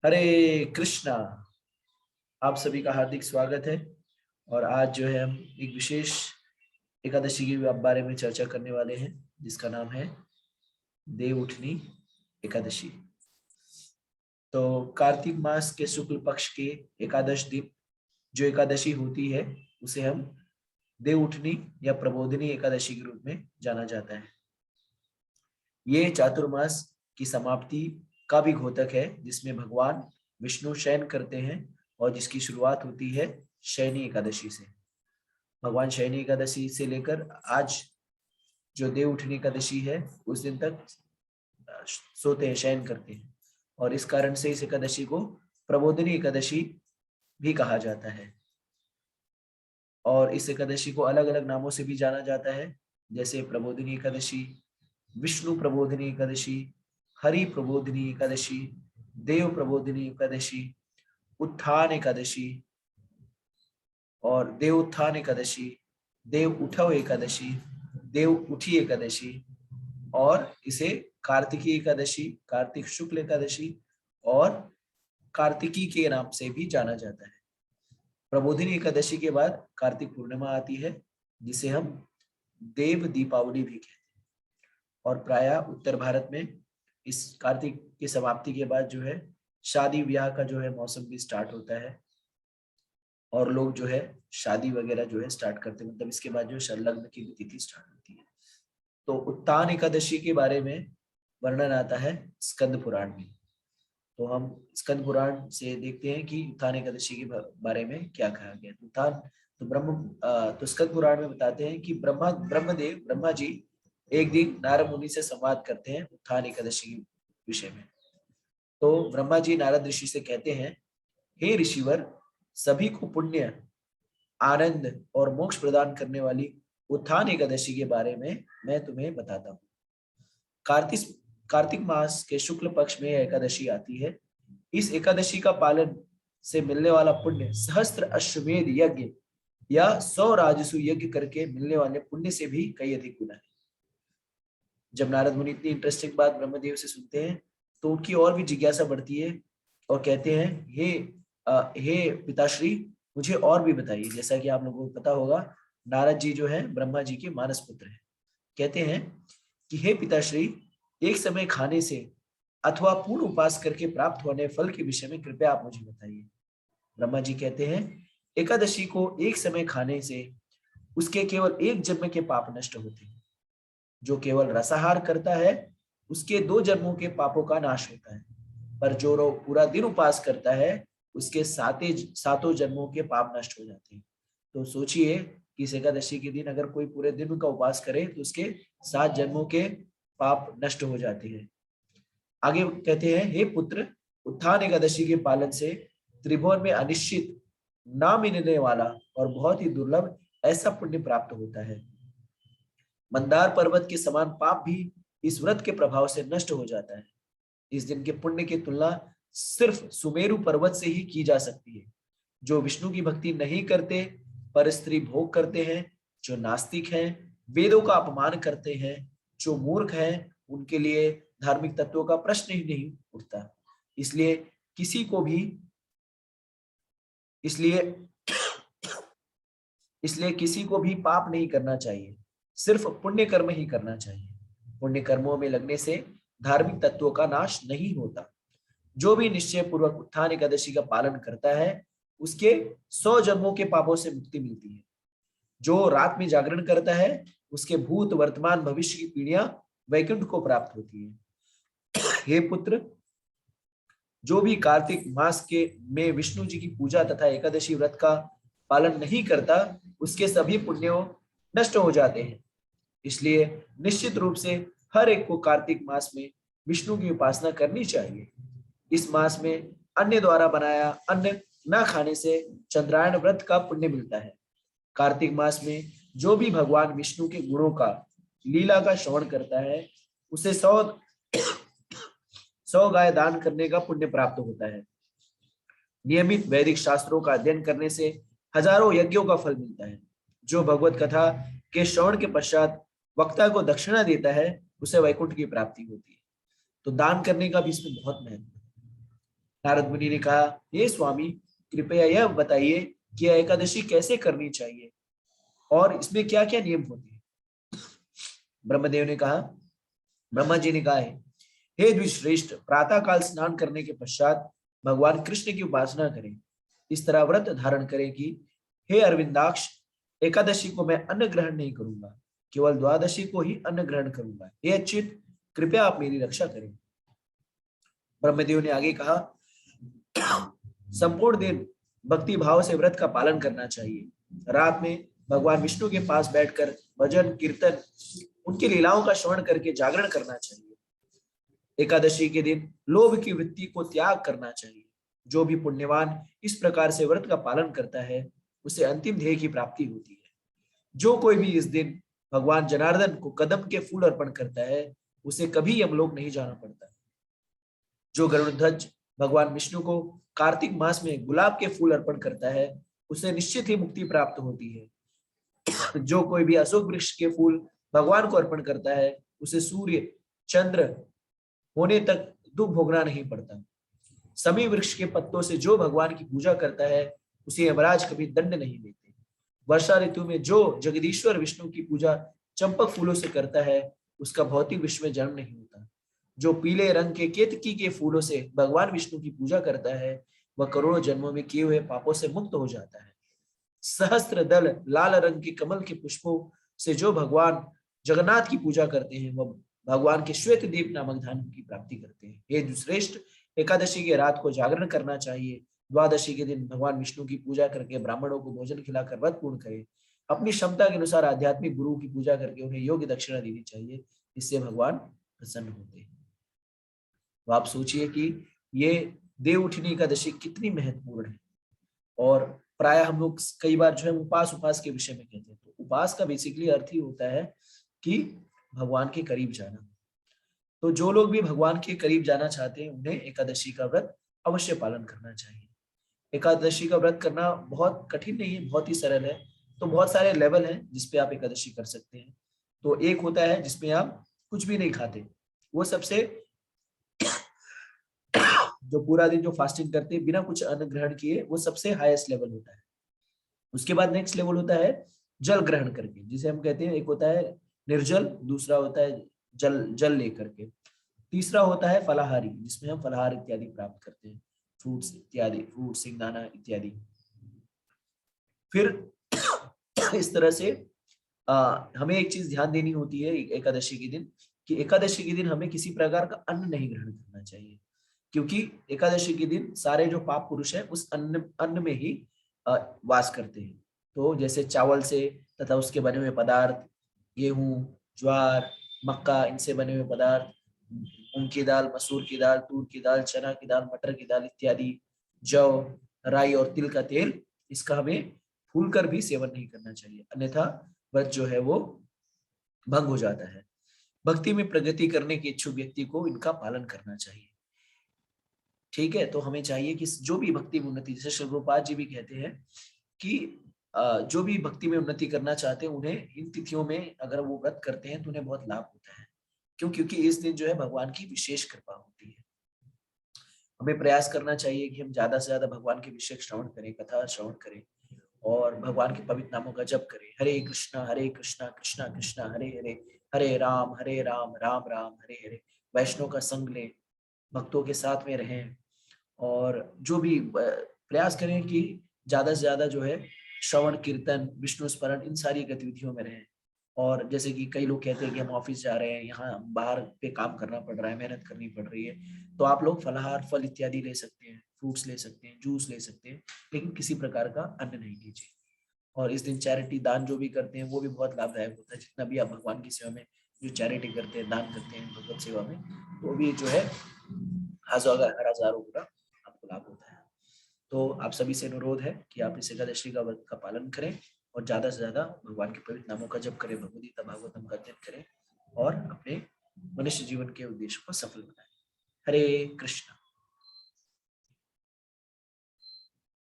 हरे कृष्णा। आप सभी का हार्दिक स्वागत है। और आज जो है हम एक विशेष एकादशी के बारे में चर्चा करने वाले हैं, जिसका नाम है देव उठनी एकादशी। तो कार्तिक मास के शुक्ल पक्ष के एकादश दिन जो एकादशी होती है उसे हम देव उठनी या प्रबोधिनी एकादशी के रूप में जाना जाता है। ये चातुर्मास की समाप्ति का भी घोतक है, जिसमें भगवान विष्णु शयन करते हैं और जिसकी शुरुआत होती है शयनी एकादशी से। भगवान शयनी एकादशी से लेकर आज जो देव उठनी एकादशी है उस दिन तक सोते हैं, शयन करते हैं, और इस कारण से इस एकादशी को प्रबोधिनी एकादशी भी कहा जाता है। और इस एकादशी को अलग अलग नामों से भी जाना जाता है, जैसे प्रबोधिनी एकादशी, विष्णु प्रबोधिनी एकादशी, हरि प्रबोधिनी एकादशी, देव प्रबोधिनी एकादशी, उत्थान एकादशी और देव उत्थान एकादशी, देव उठव एकादशी, देव उठी एकादशी, और इसे कार्तिकी एकादशी, कार्तिक शुक्ल एकादशी और कार्तिकी के नाम से भी जाना जाता है। प्रबोधिनी एकादशी के बाद कार्तिक पूर्णिमा आती है, जिसे हम देव दीपावली भी कहते हैं। और प्रायः उत्तर भारत में इस कार्तिक की समाप्ति के बाद जो है शादी ब्याह का जो है मौसम भी स्टार्ट होता है, और लोग जो है शादी वगैरह जो है स्टार्ट करते हैं, मतलब इसके बाद जो संलग्न की तिथि स्टार्ट होती है। तो उत्तान एकादशी के बारे में वर्णन आता है स्कंद पुराण में। तो हम स्कंद पुराण से देखते हैं कि उत्तान एकादशी के बारे में क्या कहा गया। तो स्कंद पुराण में बताते हैं कि ब्रह्मा जी एक दिन नारद मुनि से संवाद करते हैं उत्तान एकादशी के विषय में। तो ब्रह्मा जी नारद ऋषि से कहते हैं, हे ऋषिवर, सभी को पुण्य, आनंद और मोक्ष प्रदान करने वाली उत्थान एकादशी के बारे में मैं तुम्हें बताता हूँ। कार्तिक मास के शुक्ल पक्ष में यह एकादशी आती है। इस एकादशी का पालन से मिलने वाला पुण्य सहस्त्र अश्वमेध यज्ञ या 100 राजसु यज्ञ करके मिलने वाले पुण्य से भी कई अधिक गुना है। जब नारद मुनि इतनी इंटरेस्टिंग बात ब्रह्मदेव से सुनते हैं तो उनकी और भी जिज्ञासा बढ़ती है और कहते हैं, हे पिताश्री, मुझे और भी बताइए। जैसा कि आप लोगों को पता होगा, नारद जी जो है ब्रह्मा जी के मानस पुत्र हैं। कहते हैं कि हे पिताश्री, एक समय खाने से अथवा पूर्ण उपास करके प्राप्त होने फल के विषय में कृपया आप मुझे बताइए। ब्रह्मा जी कहते हैं, एकादशी को एक समय खाने से उसके केवल एक जन्म के पाप नष्ट होते हैं। जो केवल रसाहार करता है उसके 2 जन्मों के पापों का नाश होता है, पर जो पूरा दिन उपास करता है उसके सातों जन्मों के पाप नष्ट हो जाते हैं। तो सोचिए कि इस एकादशी के दिन अगर कोई पूरे दिन का उपास करे तो उसके 7 जन्मों के पाप नष्ट हो जाते हैं। आगे कहते हैं, हे पुत्र, उत्थान एकादशी के पालन से त्रिभुवन में अनिश्चित, ना मिलने वाला और बहुत ही दुर्लभ ऐसा पुण्य प्राप्त होता है। मंदार पर्वत के समान पाप भी इस व्रत के प्रभाव से नष्ट हो जाता है। इस दिन के पुण्य की तुलना सिर्फ सुमेरु पर्वत से ही की जा सकती है। जो विष्णु की भक्ति नहीं करते पर स्त्री भोग करते हैं, जो नास्तिक हैं, वेदों का अपमान करते हैं, जो मूर्ख हैं, उनके लिए धार्मिक तत्वों का प्रश्न ही नहीं उठता। इसलिए किसी को भी पाप नहीं करना चाहिए, सिर्फ पुण्य कर्म ही करना चाहिए। पुण्य कर्मों में लगने से धार्मिक तत्वों का नाश नहीं होता। जो भी निश्चय पूर्वक उत्थान एकादशी का पालन करता है उसके 100 जन्मों के पापों से मुक्ति मिलती है। जो रात में जागरण करता है उसके भूत, वर्तमान, भविष्य की पीढ़ियां वैकुंठ को प्राप्त होती है। हे पुत्र, जो भी कार्तिक मास के में विष्णु जी की पूजा तथा एकादशी व्रत का पालन नहीं करता उसके सभी पुण्यों नष्ट हो जाते हैं। इसलिए निश्चित रूप से हर एक को कार्तिक मास में विष्णु की उपासना करनी चाहिए। इस मास में अन्य द्वारा बनाया अन्न न खाने से चंद्रायण व्रत का पुण्य मिलता है। कार्तिक मास में जो भी भगवान विष्णु के गुणों का, लीला का श्रवण करता है उसे 100 गाय दान करने का पुण्य प्राप्त होता है। नियमित वैदिक शास्त्रों का अध्ययन करने से हजारों यज्ञों का फल मिलता है। जो भगवत कथा के श्रवण के पश्चात वक्ता को दक्षिणा देता है उसे वैकुंठ की प्राप्ति होती है। तो दान करने का भी इसमें बहुत महत्व है। नारद मुनि ने कहा, हे स्वामी, कृपया यह बताइए कि यह एकादशी कैसे करनी चाहिए और इसमें क्या क्या नियम होते हैं। ब्रह्मदेव ने कहा, ब्रह्मा जी ने कहा है, हे द्विश्रेष्ठ, प्रातः काल स्नान करने के पश्चात भगवान कृष्ण की उपासना करें। इस तरह व्रत धारण करें कि हे अरविंदाक्ष, एकादशी को मैं अन्न ग्रहण नहीं करूंगा, केवल द्वादशी को ही अन्न ग्रहण करूंगा। हे अच्युत, कृपया आप मेरी रक्षा करें। ब्रह्मदेव ने आगे कहा, संपूर्ण दिन भक्ति भाव से व्रत का पालन करना चाहिए। रात में भगवान विष्णु के पास बैठकर भजन कीर्तन, उनकी लीलाओं का श्रवण करके जागरण करना चाहिए। एकादशी के दिन लोभ की वृत्ति को त्याग करना चाहिए। जो भी पुण्यवान इस प्रकार से व्रत का पालन करता है, उसे अंतिम ध्येय की प्राप्ति होती है। जो कोई भी इस दिन भगवान जनार्दन को कदम के फूल अर्पण करता है, उसे कभी यमलोक नहीं जाना पड़ता। जो गरुड़ध्वज भगवान विष्णु को कार्तिक मास में गुलाब के फूल अर्पण करता है, उसे निश्चित ही मुक्ति प्राप्त होती है। जो कोई भी अशोक वृक्ष के फूल भगवान को अर्पण करता है, उसे सूर्य चंद्र होने तक दुख भोगना नहीं पड़ता। सभी वृक्ष के पत्तों से जो भगवान की पूजा करता है, उसे यमराज कभी दंड नहीं देते। वर्षा ऋतु में जो जगदीश्वर विष्णु की पूजा चंपक फूलों से करता है, उसका भौतिक विश्व में जन्म नहीं होता। जो पीले रंग के केतकी के फूलों से भगवान विष्णु की पूजा करता है, वह करोड़ों जन्मों में किए हुए पापों से मुक्त हो जाता है। सहस्त्र दल लाल रंग के कमल के पुष्पों से जो भगवान जगन्नाथ की पूजा करते हैं, वह भगवान के श्वेत दीप नामक धाम की प्राप्ति करते हैं। हे श्रेष्ठ, एकादशी की रात को जागरण करना चाहिए। द्वादशी के दिन भगवान विष्णु की पूजा करके ब्राह्मणों को भोजन खिलाकर व्रत पूर्ण करें। अपनी क्षमता के अनुसार आध्यात्मिक गुरु की पूजा करके उन्हें योग्य दक्षिणा देनी चाहिए, इससे भगवान प्रसन्न होते हैं। तो आप सोचिए कि ये देवउठनी एकादशी कितनी महत्वपूर्ण है। और प्राय हम लोग कई बार जो है उपास के विषय में कहते हैं। तो उपास का बेसिकली अर्थ ही होता है कि भगवान के करीब जाना। तो जो लोग भी भगवान के करीब जाना चाहते हैं, उन्हें एकादशी का व्रत अवश्य पालन करना चाहिए। एकादशी का व्रत करना बहुत कठिन नहीं है, बहुत ही सरल है। तो बहुत सारे लेवल हैं जिसपे आप एकादशी कर सकते हैं। तो एक होता है जिसमें आप कुछ भी नहीं खाते, वो सबसे जो पूरा दिन जो फास्टिंग करते हैं बिना कुछ अन्न ग्रहण किए, वो सबसे हाईएस्ट लेवल होता है। उसके बाद नेक्स्ट लेवल होता है जल ग्रहण करके, जिसे हम कहते हैं, एक होता है निर्जल, दूसरा होता है जल जल लेकर के, तीसरा होता है फलाहारी, जिसमें हम फलाहार इत्यादि प्राप्त करते हैं, फ्रूट्स इत्यादि, फ्रूट सिंगदाना इत्यादि। फिर इस तरह से हमें एक चीज ध्यान देनी होती है एकादशी के दिन, कि एकादशी के दिन हमें किसी प्रकार का अन्न नहीं ग्रहण करना चाहिए, क्योंकि एकादशी के दिन सारे जो पाप पुरुष है उस अन्न में ही वास करते हैं। तो जैसे चावल से तथा उसके बने हुए पदार्थ, गेहूं, ज्वार, मक्का, इनसे बने हुए पदार्थ, मूंग की दाल, मसूर की दाल, तूर की दाल, चना की दाल, मटर की दाल इत्यादि, जौ, राई और तिल का तेल, इसका हमें भूलकर भी सेवन नहीं करना चाहिए, अन्यथा व्रत जो है वो भंग हो जाता है। भक्ति में प्रगति करने के इच्छुक व्यक्ति को इनका पालन करना चाहिए। ठीक है, तो हमें चाहिए कि जो भी भक्ति में उन्नति, जैसे श्री प्रभुपाद जी भी कहते हैं कि जो भी भक्ति में उन्नति करना चाहते हैं, उन्हें इन तिथियों में अगर वो व्रत करते हैं तो उन्हें बहुत लाभ होता है। क्यों? क्योंकि इस दिन जो है भगवान की विशेष कृपा होती है। हमें प्रयास करना चाहिए कि हम ज्यादा से ज्यादा भगवान के विषय श्रवण करें, कथा श्रवण करें और भगवान के पवित्र नामों का जप करें। हरे कृष्णा कृष्णा कृष्णा हरे हरे, हरे राम राम राम हरे हरे। वैष्णव का संग लें, भक्तों के साथ में रहें और जो भी प्रयास करें कि ज्यादा से ज्यादा जो है श्रवण कीर्तन, विष्णु स्मरण, इन सारी गतिविधियों में रहें। और जैसे कि कई लोग कहते हैं कि हम ऑफिस जा रहे हैं, यहाँ बाहर पे काम करना पड़ रहा है, मेहनत करनी पड़ रही है, तो आप लोग फलाहार, फल इत्यादि ले सकते हैं, फ्रूट्स ले सकते हैं, जूस ले सकते हैं, लेकिन किसी प्रकार का अन्न नहीं लीजिए। और इस दिन चैरिटी दान जो भी करते हैं वो भी बहुत लाभदायक होता है। जितना भी आप भगवान की सेवा में जो चैरिटी करते हैं, दान करते हैं भगवत सेवा में, तो भी जो है हजारों गुना आपको लाभ होता है। तो आप सभी से अनुरोध है कि आप इस एकादशी का व्रत का पालन करें और ज्यादा से ज्यादा भगवान के पवित्र नामों का जप करें, भगवद गीता भागवतम का अध्ययन करें और अपने मनुष्य जीवन के उद्देश्य को सफल बनाएं। हरे कृष्ण।